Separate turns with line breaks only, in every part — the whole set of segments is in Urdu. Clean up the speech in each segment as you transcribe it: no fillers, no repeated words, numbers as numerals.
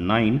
9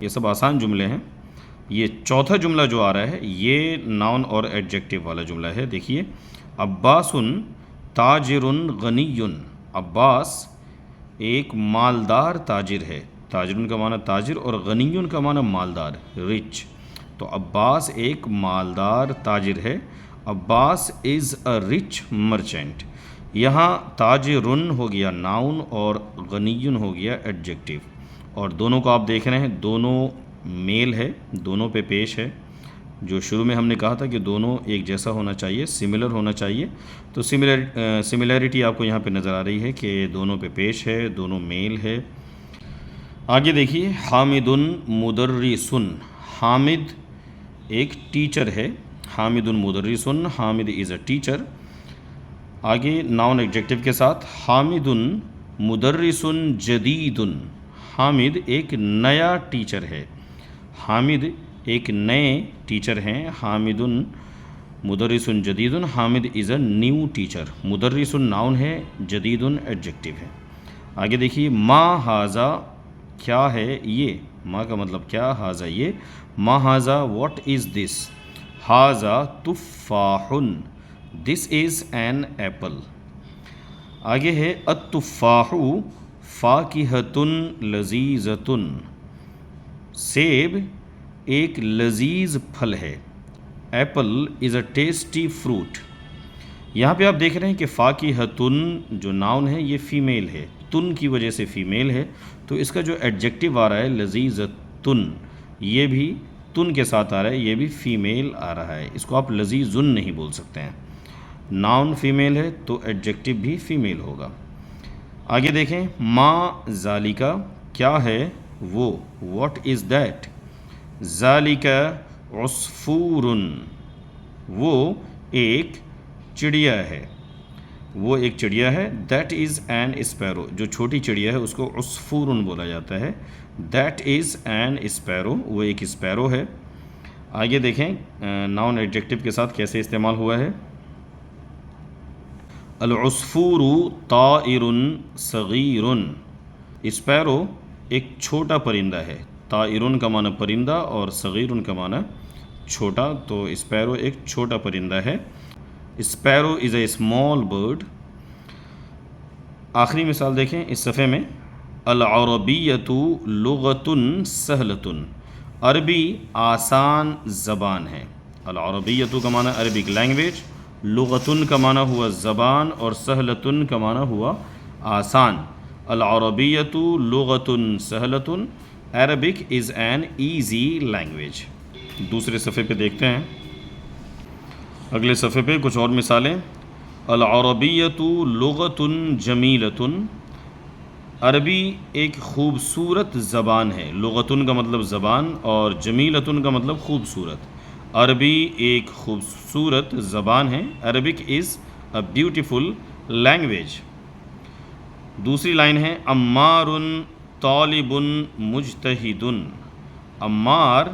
یہ سب آسان جملے ہیں. یہ چوتھا جملہ جو آ رہا ہے یہ ناؤن اور ایڈجیکٹو والا جملہ ہے. دیکھیے عباس تاجر غنی. عباس ایک مالدار تاجر ہے. تاجر کا معنی تاجر اور غنی کا معنی مالدار رچ. تو عباس ایک مالدار تاجر ہے. عباس از اے رچ مرچنٹ. یہاں تاجرن ہو گیا ناؤن اور غنیون ہو گیا ایڈجیکٹو. اور دونوں کو آپ دیکھ رہے ہیں دونوں میل ہے, دونوں پہ پیش ہے. جو شروع میں ہم نے کہا تھا کہ دونوں ایک جیسا ہونا چاہیے, سملر ہونا چاہیے, تو سملیرٹی آپ کو یہاں پہ نظر آ رہی ہے کہ دونوں پہ پیش ہے, دونوں میل ہے. آگے دیکھیے حامد مدرسن. حامد ایک ٹیچر ہے. حامد مدرسن, حامد از اے ٹیچر. آگے ناؤن ایڈجیکٹو کے ساتھ حامد مدرسن جدید. حامد ایک نیا ٹیچر ہے. حامد ایک نئے ٹیچر ہیں. حامد مدرس جدید. حامد از اے نیو ٹیچر. مدرس ناؤن ہے, جدید ایڈجیکٹو ہے. آگے دیکھیے ما ہاذا کیا ہے یہ. ما کا مطلب کیا, ہاذا یہ. ما ہاذا واٹ از دس. ہاذا تفاح. This is an apple. آگے ہے التفاح فاکہۃ لذیذۃ. سیب ایک لذیذ پھل ہے. ایپل از اے ٹیسٹی فروٹ. یہاں پہ آپ دیکھ رہے ہیں کہ فاکہۃ جو ناؤن ہے یہ فیمیل ہے, تن کی وجہ سے فیمیل ہے. تو اس کا جو ایڈجیکٹو آ رہا ہے لذیذۃ, یہ بھی تن کے ساتھ آ رہا ہے, یہ بھی فیمیل آ رہا ہے. اس کو آپ لذیذن نہیں بول سکتے ہیں. ناؤن فیمیل ہے تو ایڈجیکٹو بھی فیمیل ہوگا. آگے دیکھیں ما ذالکا کیا ہے وہ. What is that. ذالک عصفور. وہ ایک چڑیا ہے. وہ ایک چڑیا ہے. That is an sparrow. جو چھوٹی چڑیا ہے اس کو عصفور بولا جاتا ہے. That is an sparrow. وہ ایک اسپیرو ہے. آگے دیکھیں ناؤن ایڈجیکٹو کے ساتھ کیسے استعمال ہوا ہے. العصفور طائر صغیر. اسپیرو ایک چھوٹا پرندہ ہے. طائر کا معنی پرندہ اور صغیر کا معنی چھوٹا, تو اسپیرو ایک چھوٹا پرندہ ہے. Sparrow is a small bird. آخری مثال دیکھیں اس صفحے میں. العربیۃ لغۃ سہلۃ. عربی آسان زبان ہے. العربیۃ کا معنی عربک لینگویج, لغتن کا معنی ہوا زبان, اور سہلتن کا معنی ہوا آسان. العربیۃ لغۃ سہلۃ. Arabic is an easy language. دوسرے صفحے پہ دیکھتے ہیں. اگلے صفحے پہ کچھ اور مثالیں. العربیۃ لغۃ جمیلۃ. عربی ایک خوبصورت زبان ہے. لغتن کا مطلب زبان اور جمیلتن کا مطلب خوبصورت. عربی ایک خوبصورت زبان ہے. Arabic is a beautiful language. دوسری لائن ہے عمار طالب مجتہد. عمار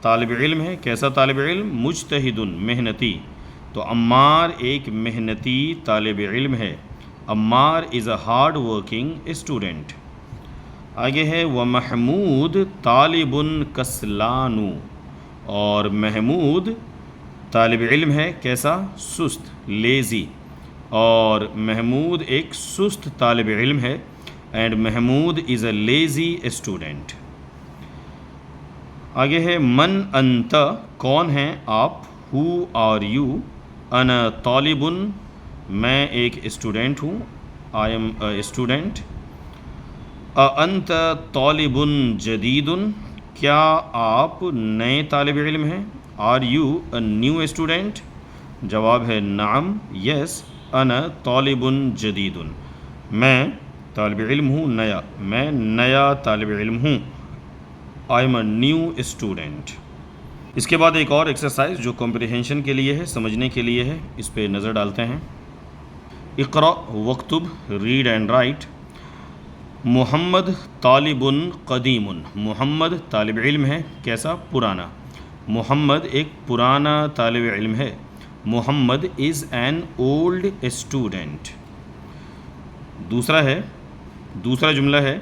طالب علم ہے. کیسا طالب علم؟ مجتہد محنتی. تو عمار ایک محنتی طالب علم ہے. عمار از اے ہارڈ ورکنگ اسٹوڈنٹ. آگے ہے ومحمود طالب کسلان. اور محمود طالب علم ہے. کیسا؟ سست, لیزی. اور محمود ایک سست طالب علم ہے. And Mahmood is a lazy student. آگے ہے من انت کون ہیں آپ. Who are you. انا طالب میں ایک اسٹوڈنٹ ہوں. I am a student. انت طالب جدید. کیا آپ نئے طالب علم ہیں. Are you a new student. جواب ہے نعم, یس. انا طالب جدید. میں طالب علم ہوں نیا. میں نیا طالب علم ہوں. I am a new student. اس کے بعد ایک اور ایکسرسائز جو کمپریہنشن کے لیے ہے, سمجھنے کے لیے ہے, اس پہ نظر ڈالتے ہیں. اقرأ وکتب ریڈ اینڈ رائٹ. محمد طالب قدیم. محمد طالب علم ہے. کیسا؟ پرانا. محمد ایک پرانا طالب علم ہے. محمد از این اولڈ اسٹوڈنٹ. دوسرا جملہ ہے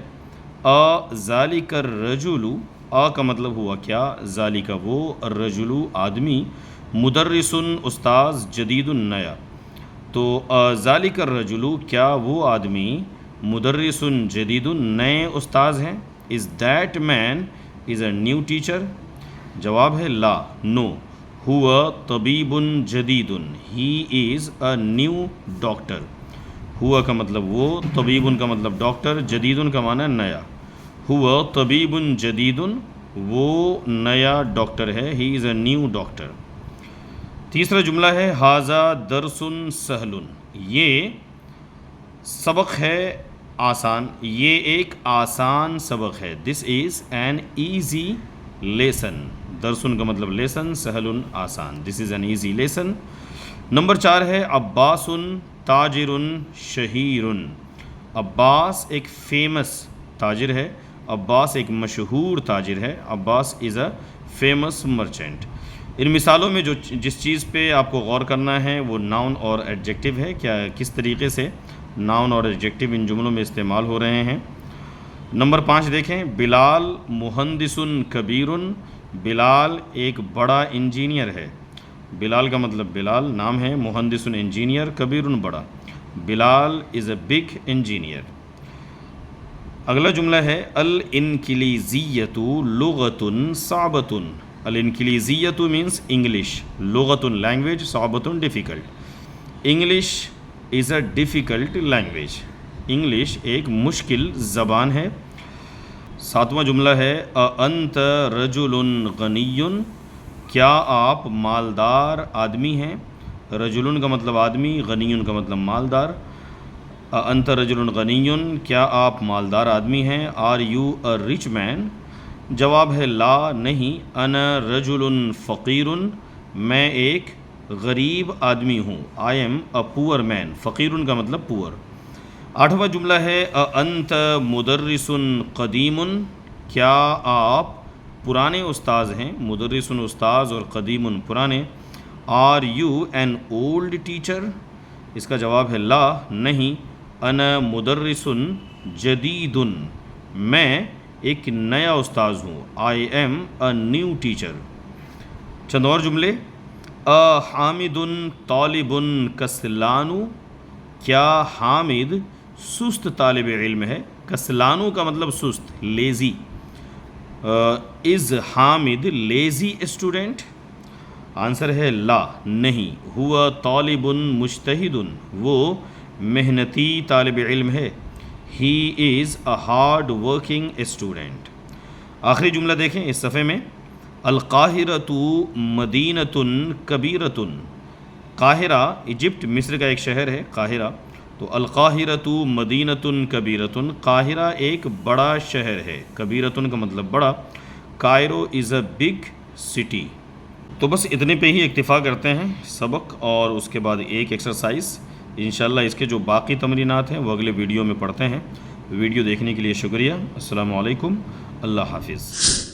ذالک الرجل کا مطلب ہوا کیا، ذالک وہ، الرجل آدمی، مدرسن استاذ، جدید نیا. تو ذالک الرجل کیا وہ آدمی، مدرسن جدید نئے استاذ ہیں. Is that man is a new teacher. جواب ہے لا، نو. ہوا طبیب جدید، ہی از اے نیو ڈاکٹر. ہوا کا مطلب وہ، طبیب کا مطلب ڈاکٹر، جدید کا معنی نیا. ہوا طبیب جدید، وہ نیا ڈاکٹر ہے، ہی از اے نیو ڈاکٹر. تیسرا جملہ ہے ھذا درس سہل، یہ سبق ہے آسان، یہ ایک آسان سبق ہے. This is an easy lesson. درسن کا مطلب لیسن، سہل آسان. This is an easy lesson. Number 4 ہے عباس تاجر شہیر. عباس ایک فیمس تاجر ہے، عباس ایک مشہور تاجر ہے. عباس از اے فیمس مرچنٹ. ان مثالوں میں جس چیز پہ آپ کو غور کرنا ہے وہ ناؤن اور ایڈجیکٹو ہے. کس طریقے سے ناؤن اور ایڈجیکٹو ان جملوں میں استعمال ہو رہے ہیں. نمبر 5 دیکھیں، بلال مہندس کبیر. بلال ایک بڑا انجینئر ہے. بلال کا مطلب بلال نام ہے، مہندس انجینئر، کبیر بڑا. Bilal is a big engineer. اگلا جملہ ہے الانکلیزیۃ لغۃ صعبۃ. الانکلیزیۃ مینس انگلش، لغۃ لینگویج، صعبۃ difficult. English is a difficult language. انگلش ایک مشکل زبان ہے. 7واں جملہ ہے انت رجل غنی. کیا آپ مالدار آدمی ہیں. رجل کا مطلب آدمی، غنی کا مطلب مالدار. انت رجل غنی، کیا آپ مالدار آدمی ہیں. آر یو اے رچ مین. جواب ہے لا، نہیں. انا رجل فقیر، میں ایک غریب آدمی ہوں. آئی ایم اے پور مین. فقیر کا مطلب پور. 8واں جملہ ہے انت مدرس قدیم. کیا آپ پرانے استاذ ہیں. مدرس استاذ اور قدیم پرانے. Are you an old teacher. اس کا جواب ہے لا، نہیں. انا مدرس جدید، میں ایک نیا استاذ ہوں. I am a new teacher. چند اور جملے، حامد طالب کسلان. کیا حامد سست طالب علم ہے. کسلانو کا مطلب سست، لیزی. از حامد لیزی اسٹوڈنٹ. آنسر ہے لا، نہیں. ہوا طالب مجتہد، وہ محنتی طالب علم ہے. ہی از اے ہارڈ ورکنگ اسٹوڈنٹ. آخری جملہ دیکھیں اس صفحے میں، القاہرۃ مدینۃ کبیرۃ. قاہرہ ایجپٹ مصر کا ایک شہر ہے قاہرہ. تو القاہرۃ مدینۃ کبیرۃ، قاہرہ ایک بڑا شہر ہے. کبیرۃ کا مطلب بڑا. Cairo is a big city. تو بس اتنے پہ ہی اکتفا کرتے ہیں سبق، اور اس کے بعد ایک ایکسرسائز. انشاءاللہ اس کے جو باقی تمرینات ہیں وہ اگلے ویڈیو میں پڑھتے ہیں. ویڈیو دیکھنے کے لیے شکریہ. السلام علیکم. اللہ حافظ.